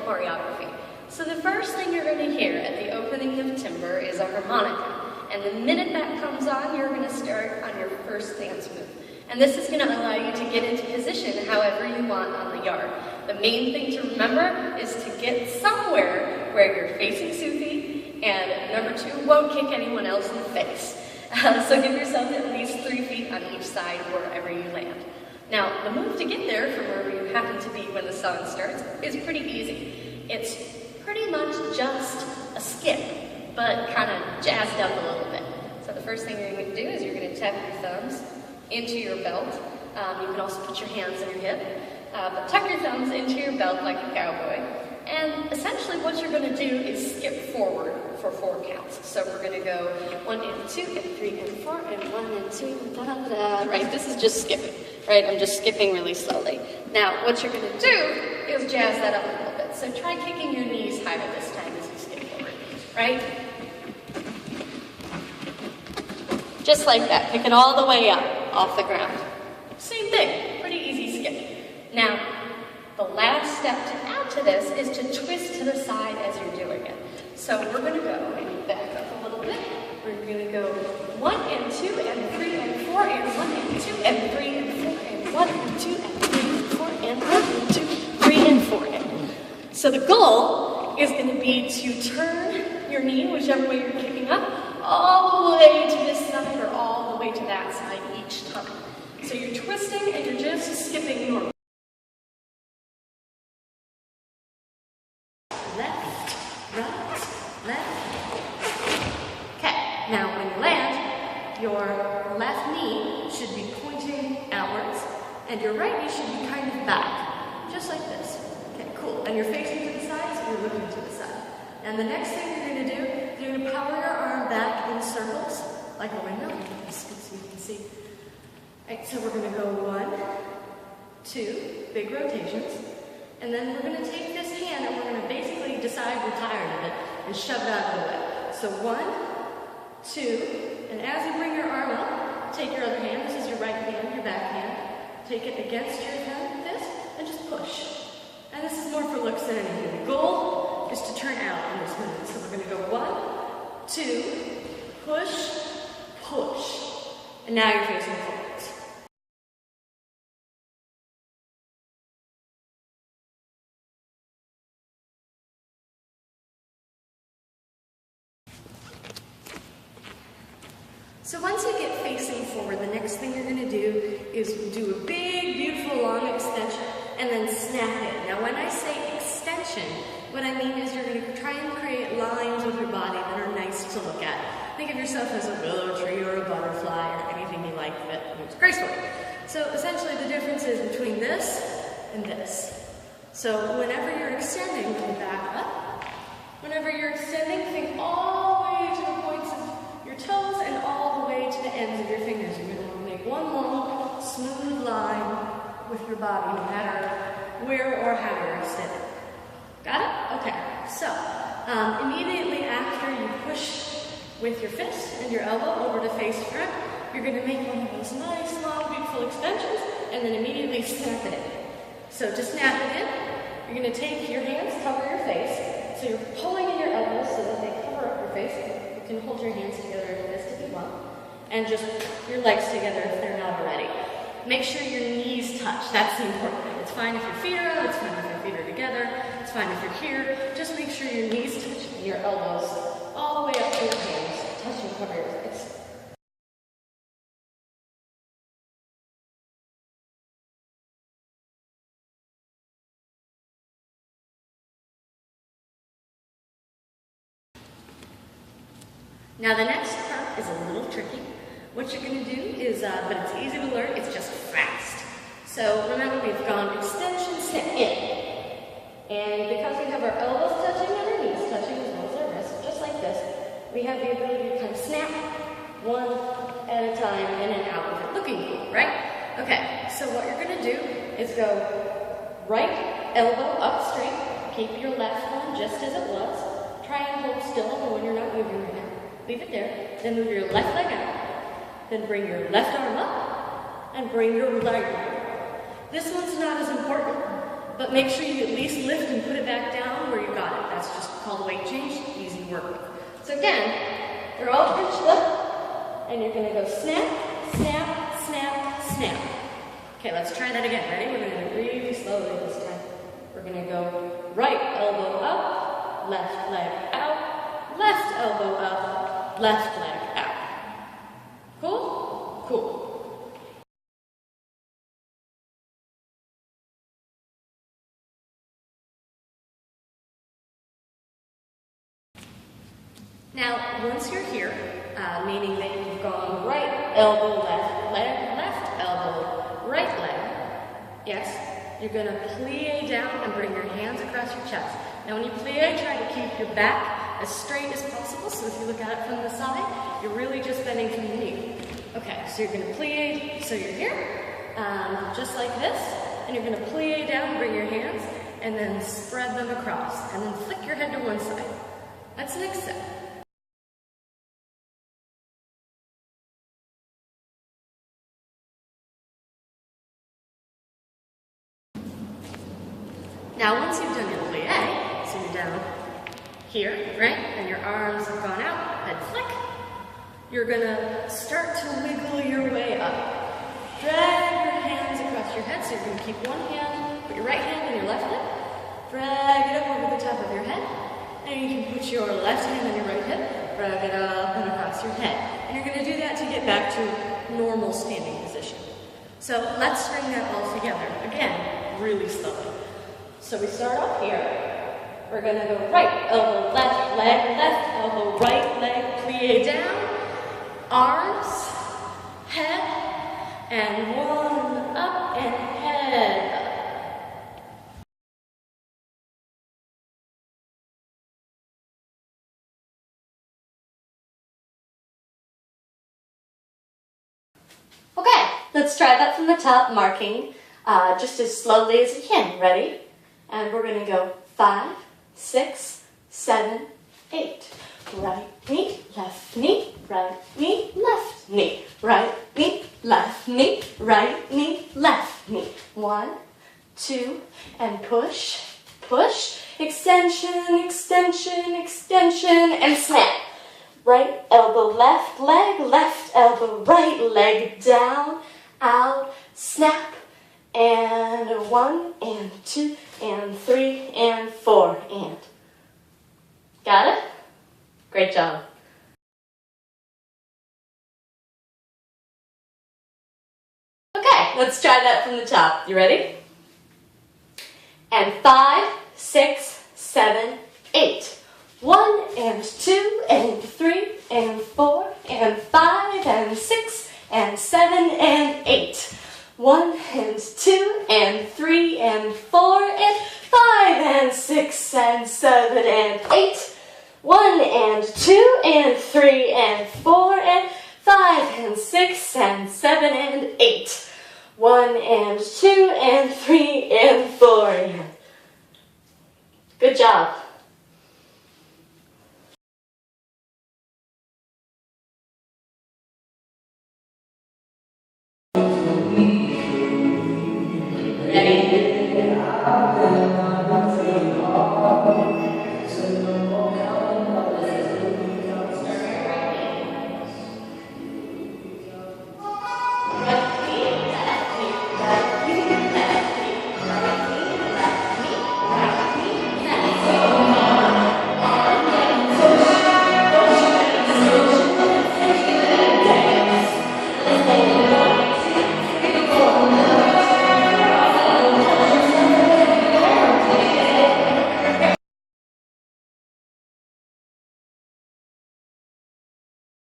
choreography. So the first thing you're going to hear at the opening of Timber is a harmonica. And the minute that comes on, you're going to start on your first dance move. And this is going to allow you to get into position however you want on the yard. The main thing to remember is to get somewhere where you're facing Sufi, and number 2, won't kick anyone else in the face. So give yourself at least 3 feet on each side wherever you land. Now, the move to get there from wherever you happen to be when the song starts is pretty easy. It's pretty much just a skip, but kind of jazzed up a little bit. So the first thing you're going to do is you're going to tap your thumbs into your belt. You can also put your hands on your hip, but tuck your thumbs into your belt like a cowboy. And essentially what you're going to do is skip forward for 4 counts. So we're going to go 1 and 2 and 3 and 4 and 1 and 2, da da da. Right, this is just skipping, right? I'm just skipping really slowly. Now, what you're going to do is jazz that up a little bit. So try kicking your knees higher this time as you skip forward, right? Just like that, pick it all the way up off the ground. Same thing, pretty easy skip. Now, the last step to add to this is to twist to the side as you're doing it. So we're going to go and back up a little bit. We're going to go 1 and 2 and 3 and 4 and 1 and 2 and 3 and 4 and 1 and 2 and 3 and 4 and 1 and 2, 3 and 4 and. So the goal is going to be to turn your knee, whichever way you're kicking up, all the way to this side or all the way to that side each time. So you're twisting and you're just skipping normal. Left, right, left. Okay, now when you land, your left knee should be pointing outwards and your right knee should be kind of back, just like this. Okay, cool. And you're facing to the side, so you're looking to the side. And the next thing you're going to do is you're going to power your arm back in circles, like a windmill, so you can see. Right, so we're going to go 1, 2, big rotations. And then we're going to take this hand and we're going to basically decide we're tired of it and shove it out of the way. So 1, 2, and as you bring your arm up, take your other hand, this is your right hand, your back hand, take it against your hand, this, and just push. And this is more for looks than anything. The goal is to turn out on this movement. So we're going to go 1, 2, push, push. And now you're facing forwards. So once you get facing forward, the next thing you're going to do is do a big, beautiful, long extension and then snap in. Now when I say extension, what I mean is you're going to try and create lines with your body that are nice to look at. Think of yourself as a willow tree or a butterfly or anything you like that looks graceful. So essentially the difference is between this and this. So whenever you're extending, go back up. Whenever you're extending, think all the way to the points of your toes and all the way to the ends of your fingers. You're going to make one long, smooth line with your body, no matter where or how you're extending. Got it? Okay. So, immediately after you push with your fist and your elbow over to face front, you're going to make one of those nice, long, beautiful extensions, and then immediately snap it in. So to snap it in, you're going to take your hands, cover your face. So you're pulling in your elbows so that they cover up your face. You can hold your hands together in a fist if you want. And just your legs together if they're not already. Make sure your knees touch. That's the important thing. It's fine if your feet are up. It's fine if your feet are together. It's fine if you're here. Just make sure your knees touch and your elbows all the way up to your hands. Touch and cover your face. Now the next part is a little tricky. What you're going to do is, but it's easy to learn, it's just fast. So remember we've gone extension, snap in. And because we have our elbows touching and our knees touching as well as our wrists, just like this, we have the ability to kind of snap one at a time in and out of it. Looking cool, right? Okay, so what you're going to do is go right elbow up straight, keep your left one just as it was. Try and hold still when you're not moving right now. Leave it there, then move your left leg out, then bring your left arm up, and bring your right arm up. This one's not as important, but make sure you at least lift and put it back down where you got it. That's just called a weight change, easy to work with. So again, they're all pinched up, and you're gonna go snap, snap, snap, snap. Okay, let's try that again. Ready? We're gonna do it really slowly this time. We're gonna go right elbow up, left leg out, left elbow up, left leg out. Cool? Cool. Now, once you're here, meaning that you've gone right elbow, left leg, left elbow, right leg, yes, you're going to plie down and bring your hands across your chest. Now, when you plie, try to keep your back as straight as possible, so if you look at it from the side, you're really just bending from the knee. Okay, so you're going to plie, so you're here, just like this, and you're going to plie down, bring your hands, and then spread them across, and then flick your head to one side. That's the next step. Now, once you've done your plie, so you're down here, right, and your arms have gone out, head flick, you're gonna start to wiggle your way up. Drag your hands across your head, so you're gonna keep one hand, put your right hand on your left hip, drag it up over the top of your head, and you can put your left hand on your right hip, drag it up and across your head. And you're gonna do that to get back to normal standing position. So let's string that all together, again, really slowly. So we start off here. We're going to go right elbow, left elbow, right leg, plie down, arms, head, and one up and head up. Okay, let's try that from the top, marking just as slowly as you can. Ready? And we're going to go 5, 6, 7, 8. Right knee, left knee, right knee, left knee, right knee, left knee, right knee, left knee. 1, 2, and push, push, extension, extension, extension, and snap. Right elbow, left leg, left elbow, right leg, down, out, snap. And 1, and 2, and 3, and 4, and. Got it? Great job. Okay, let's try that from the top. You ready? And 5, 6, 7, 8. 1, and 2, and 3, and 4, and 5, and 6, and 7, and 8. 1, and 2, and 3, and 4, and 5, and 6, and 7, and 8. 1, and 2, and 3, and 4, and 5, and 6, and 7, and 8. 1, and 2, and 3, and 4, and. Good job. Ready?